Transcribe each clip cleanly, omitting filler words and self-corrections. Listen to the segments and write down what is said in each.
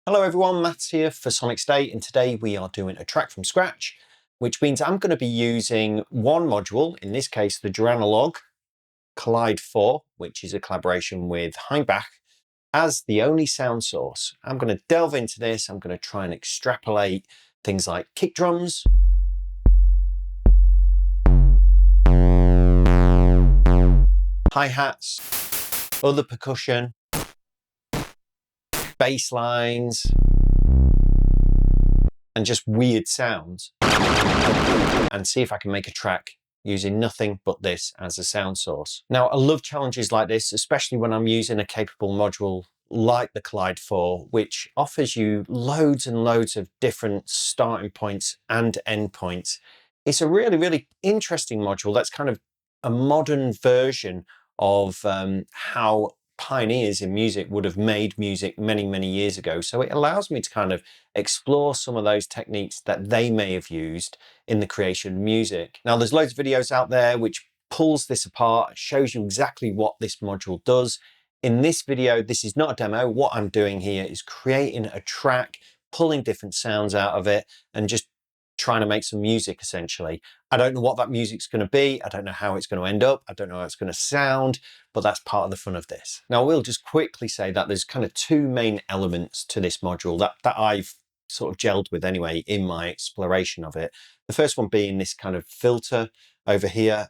Hello everyone, Matt's here for Sonicstate, and today we are doing a track from scratch, which means I'm going to be using one module, in this case the Joranalogue Collide 4, which is a collaboration with Hainbach, as the only sound source. I'm going to delve into this. I'm going to try and extrapolate things like kick drums, hi-hats, other percussion, bass lines, and just weird sounds, and see if I can make a track using nothing but this as a sound source. Now, I love challenges like this, especially when I'm using a capable module like the Collide 4, which offers you loads and loads of different starting points and end points. It's a really, really interesting module that's kind of a modern version of how pioneers in music would have made music many, many years ago. So it allows me to kind of explore some of those techniques that they may have used in the creation of music. Now, there's loads of videos out there which pulls this apart, shows you exactly what this module does. In this video, this is not a demo. What I'm doing here is creating a track, pulling different sounds out of it, and just trying to make some music, essentially. I don't know what that music's going to be. I don't know how it's going to end up. I don't know how it's going to sound, but that's part of the fun of this. Now, I will just quickly say that there's kind of two main elements to this module that I've sort of gelled with anyway in my exploration of it. The first one being this kind of filter over here,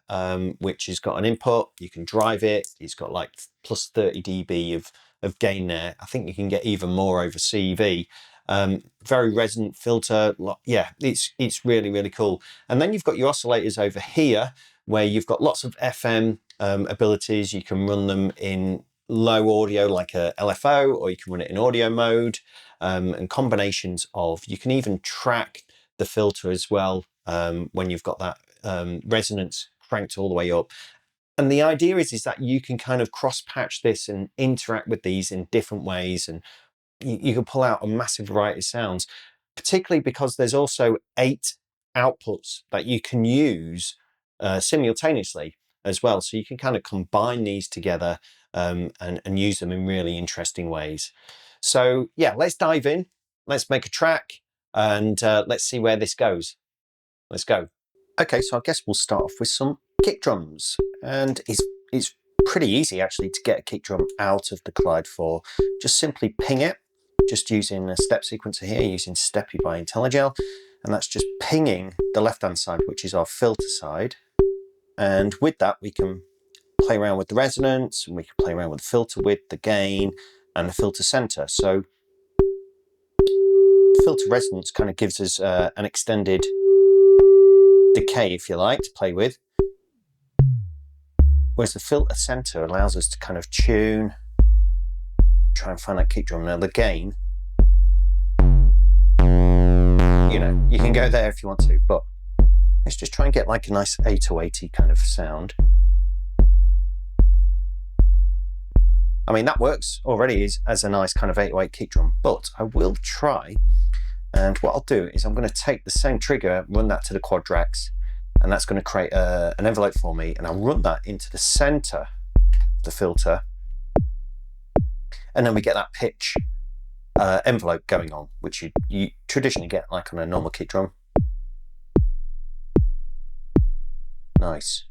which has got an input. You can drive it. It's got like plus 30 dB of gain there. I think you can get even more over CV. Very resonant filter. Yeah, it's really, really cool. And then you've got your oscillators over here where you've got lots of FM abilities. You can run them in low audio like a LFO, or you can run it in audio mode, and combinations of. You can even track the filter as well when you've got that resonance cranked all the way up. And the idea is that you can kind of cross patch this and interact with these in different ways, and you can pull out a massive variety of sounds, particularly because there's also 8 outputs that you can use simultaneously as well. So you can kind of combine these together and use them in really interesting ways. So yeah, let's dive in. Let's make a track and let's see where this goes. Let's go. Okay, so I guess we'll start off with some kick drums. And it's pretty easy actually to get a kick drum out of the Collide 4. Just simply ping it, just using a step sequencer here, using Steppy by IntelliGel, and that's just pinging the left-hand side, which is our filter side. And with that, we can play around with the resonance, and we can play around with the filter width, the gain, and the filter center. So filter resonance kind of gives us an extended decay, if you like, to play with. Whereas the filter center allows us to kind of tune, try and find that kick drum. Now the gain, you know, you can go there if you want to, but let's just try and get like a nice 808-y kind of sound. I mean, that works already as a nice kind of 808 kick drum, but I will try, and what I'll do is I'm going to take the same trigger, run that to the quadrax, and that's going to create an envelope for me, and I'll run that into the center of the filter, and then we get that pitch envelope going on, which you traditionally get like on a normal kick drum. Nice.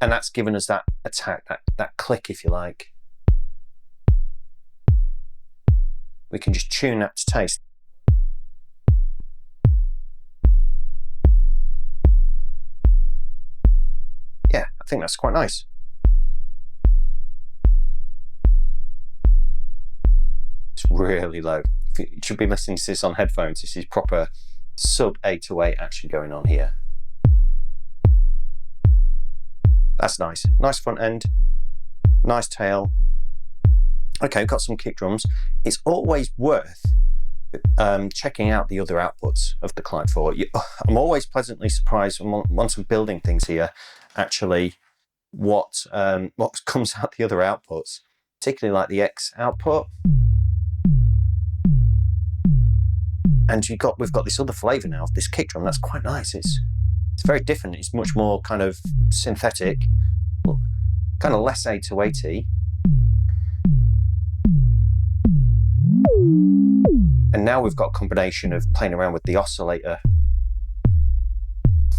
And that's given us that attack, that click, if you like. We can just tune that to taste. Yeah, I think that's quite nice. It's really low. You should be listening to this on headphones. This is proper sub 808 action going on here. That's nice. Nice front end, nice tail. Okay, we've got some kick drums. It's always worth checking out the other outputs of the Collide 4. I'm always pleasantly surprised once I'm building things here, actually, what comes out the other outputs, particularly like the X output. And we've got this other flavor now of this kick drum. That's quite nice. It's very different. It's much more kind of synthetic, kind of less 808-y. And now we've got a combination of playing around with the oscillator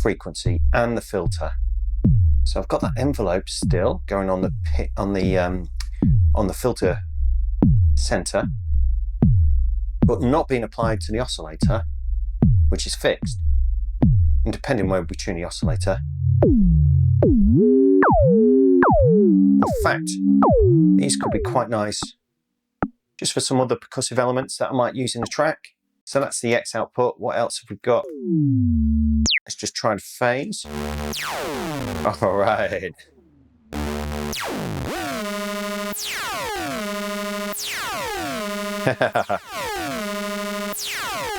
frequency and the filter. So I've got that envelope still going on the filter center, but not being applied to the oscillator, which is fixed. And depending where we tune the oscillator, in fact, these could be quite nice just for some other percussive elements that I might use in the track. So that's the X output. What else have we got? Let's just try and phase. All right.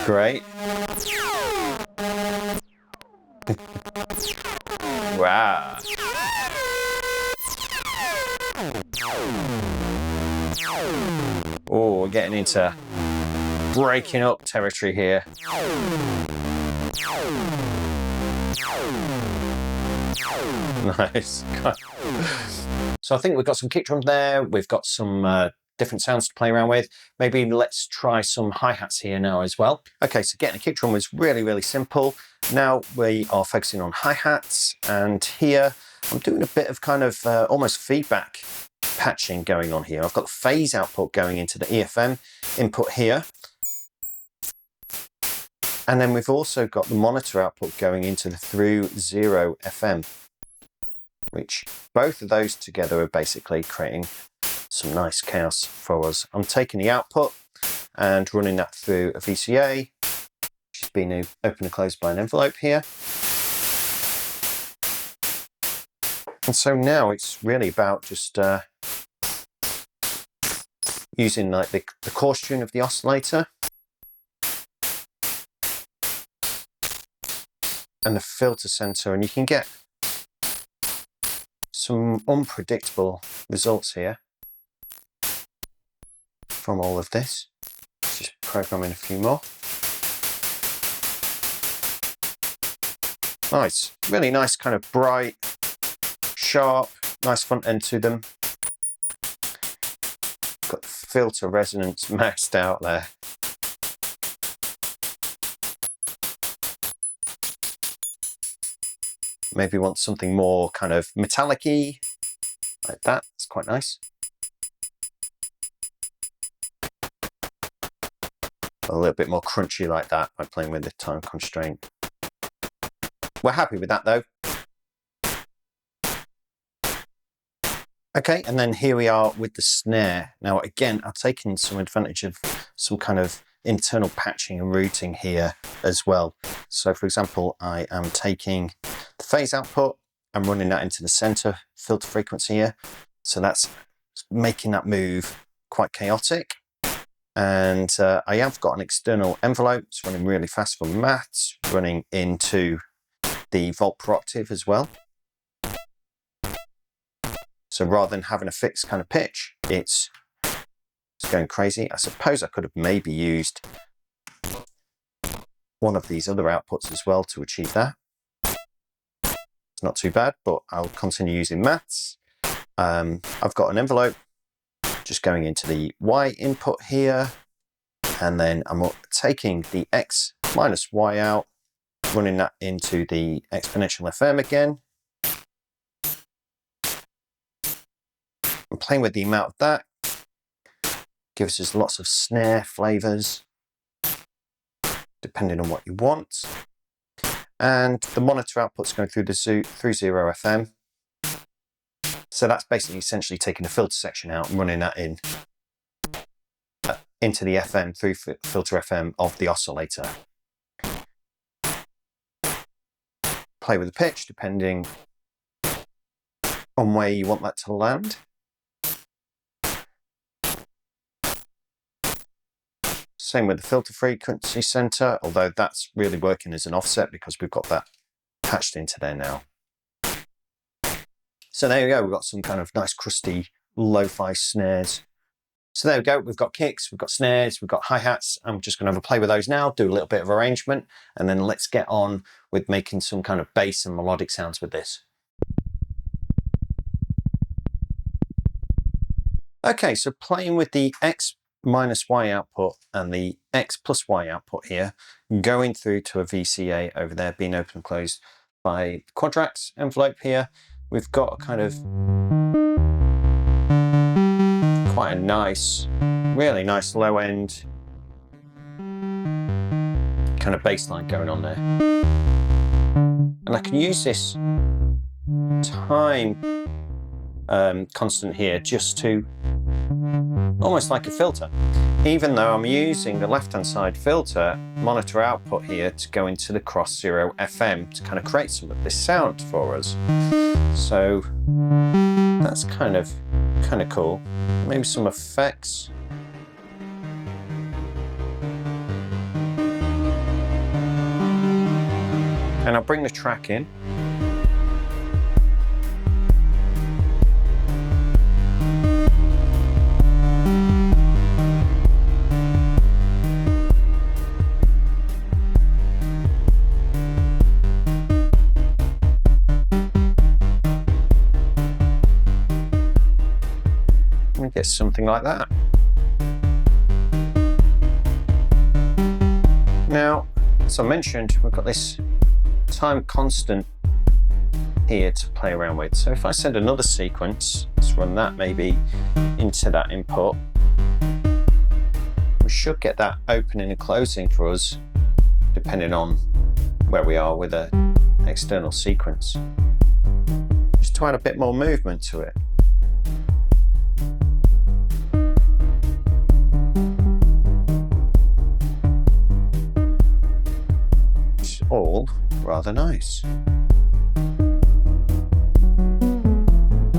Great. Wow. Oh, we're getting into breaking up territory here. Nice. So I think we've got some kick drums there. We've got some different sounds to play around with. Maybe let's try some hi-hats here now as well. Okay, so getting a kick drum was really, really simple. Now we are focusing on hi-hats, and here I'm doing a bit of kind of almost feedback patching going on here. I've got the phase output going into the EFM input here. And then we've also got the monitor output going into the through 0 FM, which both of those together are basically creating some nice chaos for us. I'm taking the output and running that through a VCA, which is being opened and closed by an envelope here. And so now it's really about just using like the coarse tune of the oscillator and the filter center, and you can get some unpredictable results here from all of this. Just programming a few more. Nice, really nice, kind of bright, sharp, nice front end to them. Got the filter resonance maxed out there. Maybe want something more kind of metallic-y, like that. It's quite nice. A little bit more crunchy like that by playing with the time constraint. We're happy with that though. Okay, and then here we are with the snare. Now again, I've taken some advantage of some kind of internal patching and routing here as well. So for example, I am taking the phase output, I'm running that into the center filter frequency here. So that's making that move quite chaotic. And I have got an external envelope. It's running really fast for maths, running into the volt per octave as well. So rather than having a fixed kind of pitch, it's going crazy. I suppose I could have maybe used one of these other outputs as well to achieve that. It's not too bad, but I'll continue using maths. I've got an envelope just going into the Y input here, and then I'm taking the X minus Y out, running that into the exponential FM again. I'm playing with the amount of that. Gives us lots of snare flavors, depending on what you want. And the monitor output's going through the through 0 FM. So that's basically essentially taking the filter section out and running that in into the FM through filter FM of the oscillator. Play with the pitch depending on where you want that to land. Same with the filter frequency center, although that's really working as an offset because we've got that patched into there now. So there you go, we've got some kind of nice crusty lo-fi snares. So there we go, we've got kicks, we've got snares, we've got hi-hats. I'm just going to have a play with those now, do a little bit of arrangement, and then let's get on with making some kind of bass and melodic sounds with this. Okay, so playing with the X minus Y output and the X plus Y output here going through to a VCA over there, being open and closed by Quadrax envelope here. We've got a kind of quite a nice, really nice low end kind of bass line going on there. And I can use this time constant here just to, almost like a filter. Even though I'm using the left-hand side filter monitor output here to go into the cross 0 FM to kind of create some of this sound for us. So that's kind of cool. Maybe some effects. And I'll bring the track in. Get something like that. Now, as I mentioned, we've got this time constant here to play around with. So if I send another sequence, let's run that maybe into that input, we should get that opening and closing for us, depending on where we are with an external sequence, just to add a bit more movement to it. All rather nice.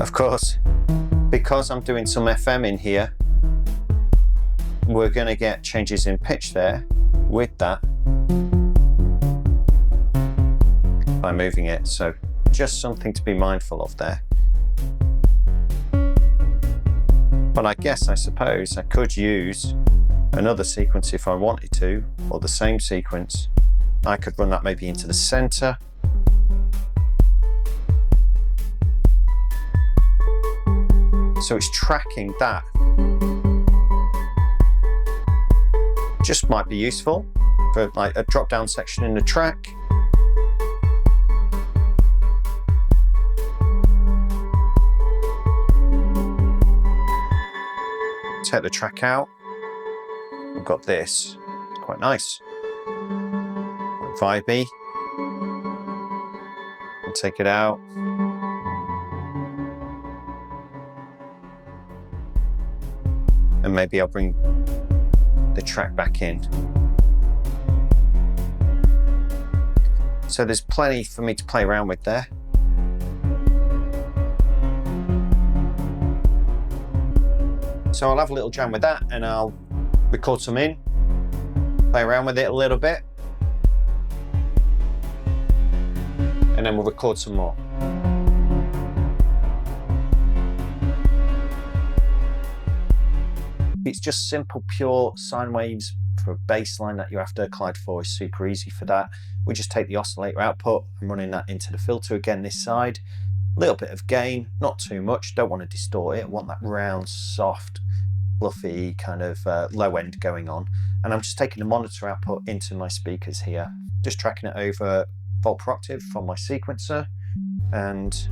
Of course, because I'm doing some FM in here, we're going to get changes in pitch there with that by moving it, so just something to be mindful of there. But I suppose I could use another sequence if I wanted to, or the same sequence. I could run that maybe into the center. So it's tracking that. Just might be useful for like a drop down section in the track. Take the track out. We've got this. It's quite nice. Vibey, and take it out, and maybe I'll bring the track back in. So there's plenty for me to play around with there. So I'll have a little jam with that and I'll record some in, play around with it a little bit, and then we'll record some more. It's just simple, pure sine waves for a bass line that you're after. Clyde 4 is super easy for that. We just take the oscillator output and running that into the filter again this side. A little bit of gain, not too much, don't want to distort it. I want that round, soft, fluffy kind of low end going on. And I'm just taking the monitor output into my speakers here, just tracking it over volt per octave from my sequencer, and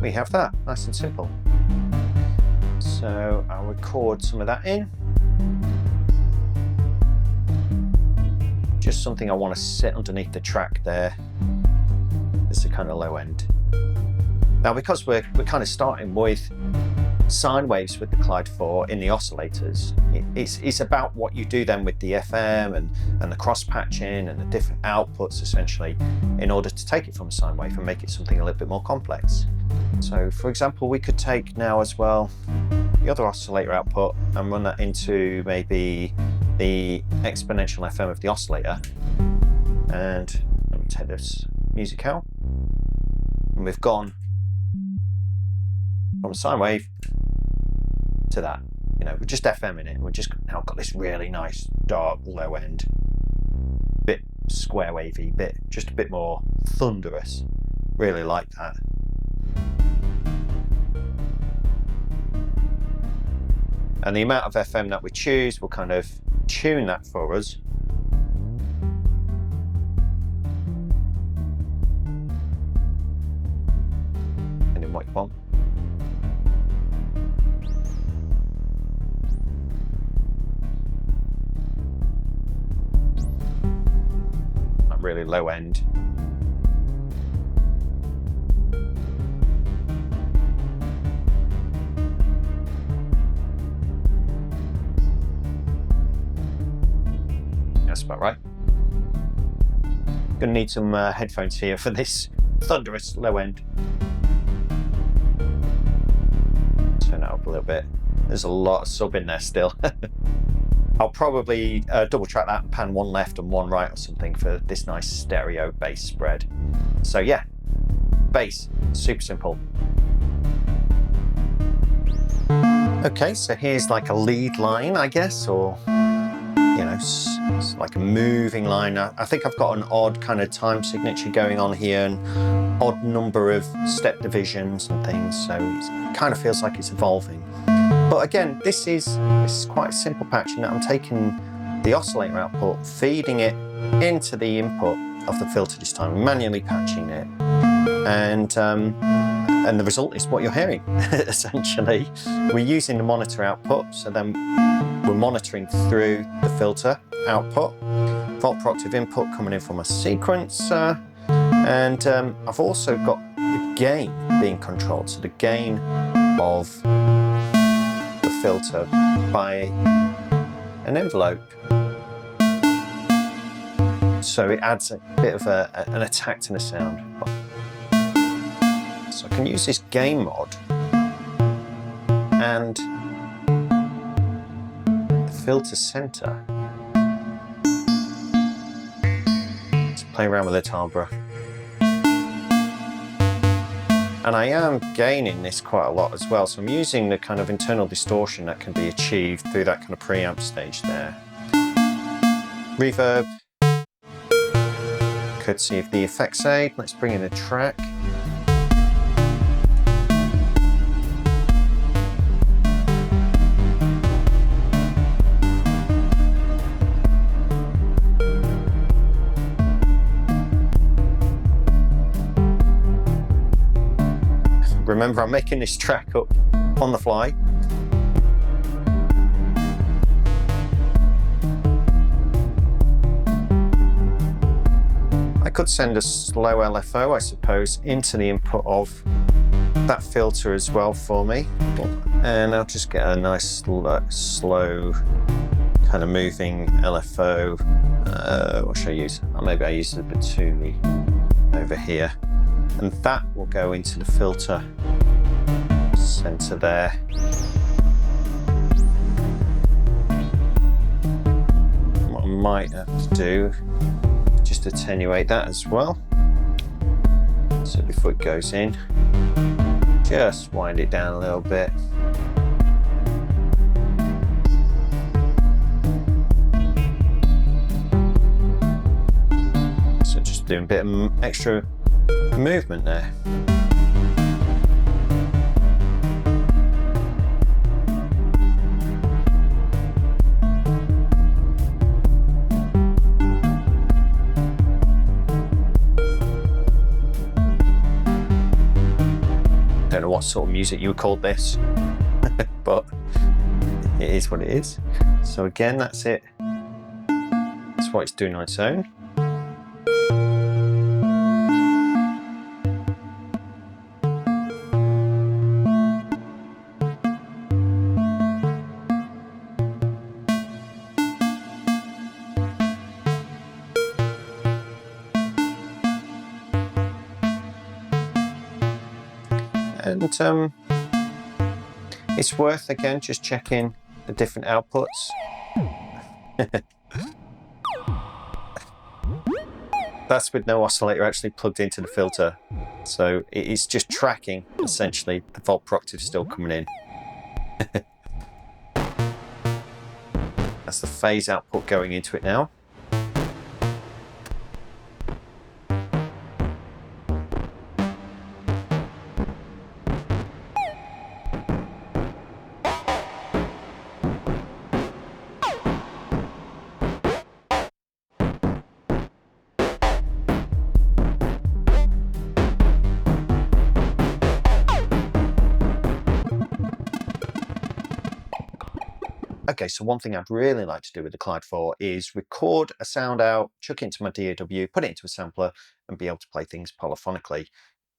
we have that, nice and simple. So I'll record some of that in. Just something I want to sit underneath the track there. It's a kind of low end. Now because we're kind of starting with sine waves with the Clyde 4 in the oscillators, it's about what you do then with the FM and the cross patching and the different outputs essentially in order to take it from a sine wave and make it something a little bit more complex. So for example, we could take now as well the other oscillator output and run that into maybe the exponential FM of the oscillator, and let me take this music out, and we've gone from a sine wave to that, you know, we're just FM in it, and we've just now got this really nice dark low end, bit square wavy, just a bit more thunderous. Really like that. And the amount of FM that we choose will kind of tune that for us. Depending on what you want. That really low end. That's about right. Gonna need some headphones here for this thunderous low end. Turn it up a little bit. There's a lot of sub in there still. I'll probably double track that and pan one left and one right or something for this nice stereo bass spread. So yeah, bass, super simple. Okay, so here's like a lead line, I guess, or you know, it's like a moving line. I think I've got an odd kind of time signature going on here and odd number of step divisions and things, so it kind of feels like it's evolving. But again, this is quite simple patching that I'm taking the oscillator output, feeding it into the input of the filter this time, manually patching it, and the result is what you're hearing. Essentially, we're using the monitor output, so then we're monitoring through the filter output, volt per octave input coming in from a sequencer, and I've also got the gain being controlled, so the gain of the filter by an envelope. So it adds a bit of an attack to the sound. So I can use this gain mod and the filter center. Let's play around with the timbre. And I am gaining this quite a lot as well, so I'm using the kind of internal distortion that can be achieved through that kind of preamp stage there. Reverb, courtesy of the effects aid. Let's bring in a track. Remember, I'm making this track up on the fly. I could send a slow LFO, I suppose, into the input of that filter as well for me. And I'll just get a nice slow kind of moving LFO. What should I use? Maybe I use the Batumi over here. And that will go into the filter center there. What I might have to do, just attenuate that as well. So before it goes in, just wind it down a little bit. So just doing a bit of extra movement there. Don't know what sort of music you would call this, but it is what it is. So again, that's it. That's what it's doing on its own. And it's worth, again, just checking the different outputs. That's with no oscillator actually plugged into the filter. So it's just tracking, essentially, the volt per octave still coming in. That's the phase output going into it now. Okay, so one thing I'd really like to do with the Clyde 4 is record a sound out, chuck it into my DAW, put it into a sampler, and be able to play things polyphonically.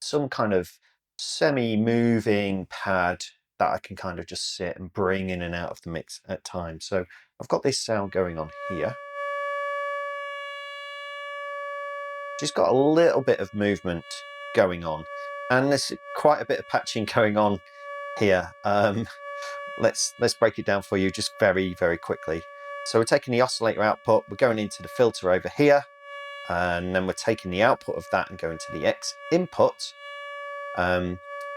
Some kind of semi-moving pad that I can kind of just sit and bring in and out of the mix at times. So I've got this sound going on here. Just got a little bit of movement going on, and there's quite a bit of patching going on here. Let's break it down for you just very, very quickly. So we're taking the oscillator output, we're going into the filter over here, and then we're taking the output of that and going to the X input.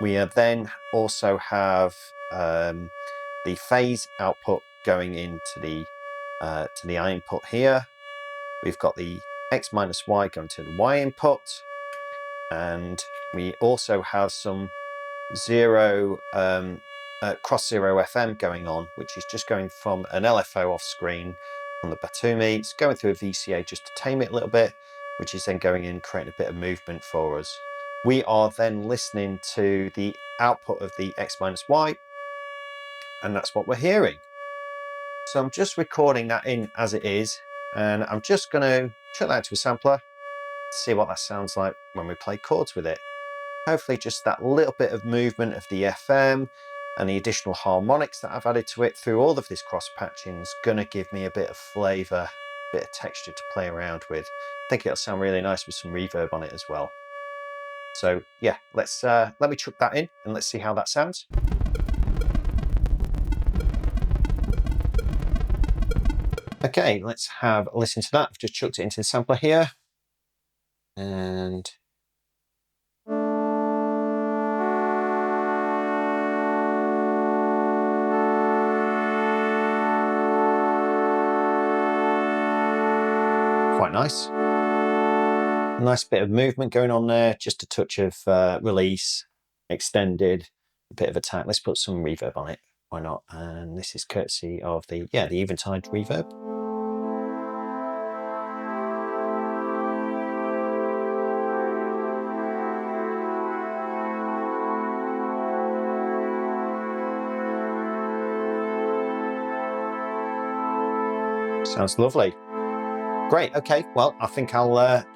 We then also have the phase output going into the I input here. We've got the X minus Y going to the Y input, and we also have some cross zero FM going on, which is just going from an LFO off screen on the Batumi. It's going through a VCA just to tame it a little bit, which is then going in, creating a bit of movement for us. We are then listening to the output of the X minus Y, and that's what we're hearing. So I'm just recording that in as it is, and I'm just going to chuck that to a sampler, see what that sounds like when we play chords with it. Hopefully just that little bit of movement of the FM and the additional harmonics that I've added to it through all of this cross patching is going to give me a bit of flavour, a bit of texture to play around with. I think it'll sound really nice with some reverb on it as well. So yeah, let me chuck that in and let's see how that sounds. Okay, let's have a listen to that. I've just chucked it into the sampler here, and quite nice. Nice bit of movement going on there, just a touch of release, extended, a bit of attack. Let's put some reverb on it, why not? And this is courtesy of the Eventide reverb. Sounds lovely. Great, okay, well, I think I'll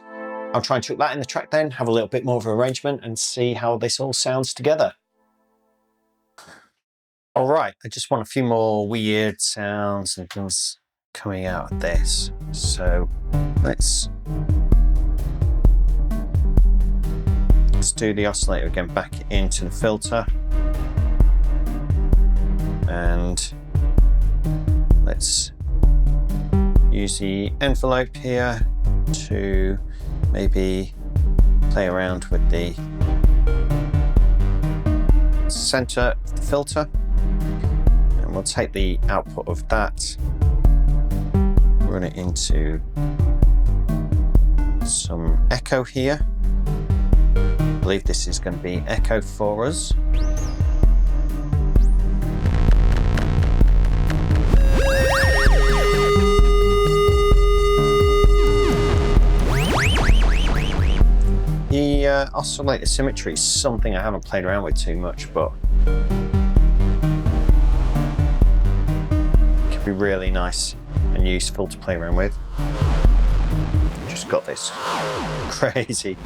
try and chuck that in the track then, have a little bit more of an arrangement and see how this all sounds together. All right, I just want a few more weird sounds and things coming out of this. So let's do the oscillator again back into the filter. And let's use the envelope here to maybe play around with the center of the filter, and we'll take the output of that, run it into some echo here. I believe this is going to be echo for us. The oscillator symmetry is something I haven't played around with too much, but it can be really nice and useful to play around with. Just got this crazy.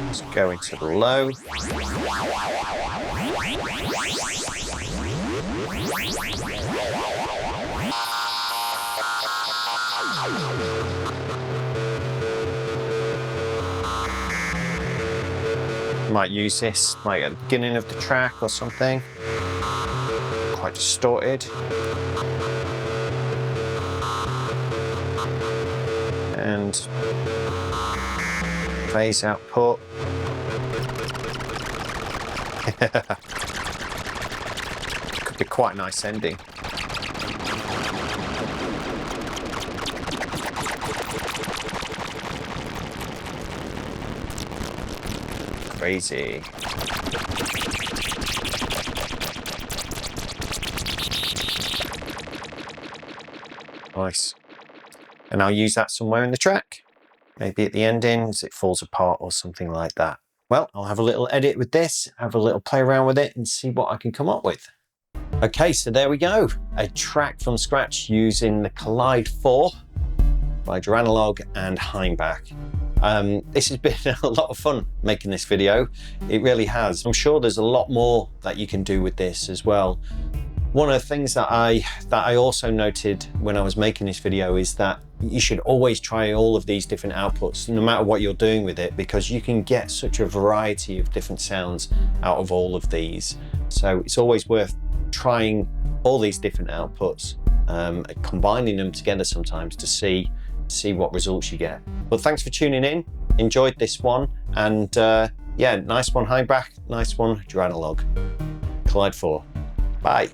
Let's go into the low. Might use this like at the beginning of the track or something. Quite distorted. And phase output. Could be quite a nice ending. Crazy. Nice. And I'll use that somewhere in the track. Maybe at the ending as it falls apart or something like that. Well, I'll have a little edit with this, have a little play around with it and see what I can come up with. Okay, so there we go. A track from scratch using the Collide 4 by Joranalogue and Hainbach. This has been a lot of fun making this video. It really has. I'm sure there's a lot more that you can do with this as well. One of the things that I also noted when I was making this video is that you should always try all of these different outputs, no matter what you're doing with it, because you can get such a variety of different sounds out of all of these. So it's always worth trying all these different outputs, combining them together sometimes to see what results you get. But thanks for tuning in. Enjoyed this one, and yeah, nice one Hainbach, nice one Joranalogue. Collide 4. Bye.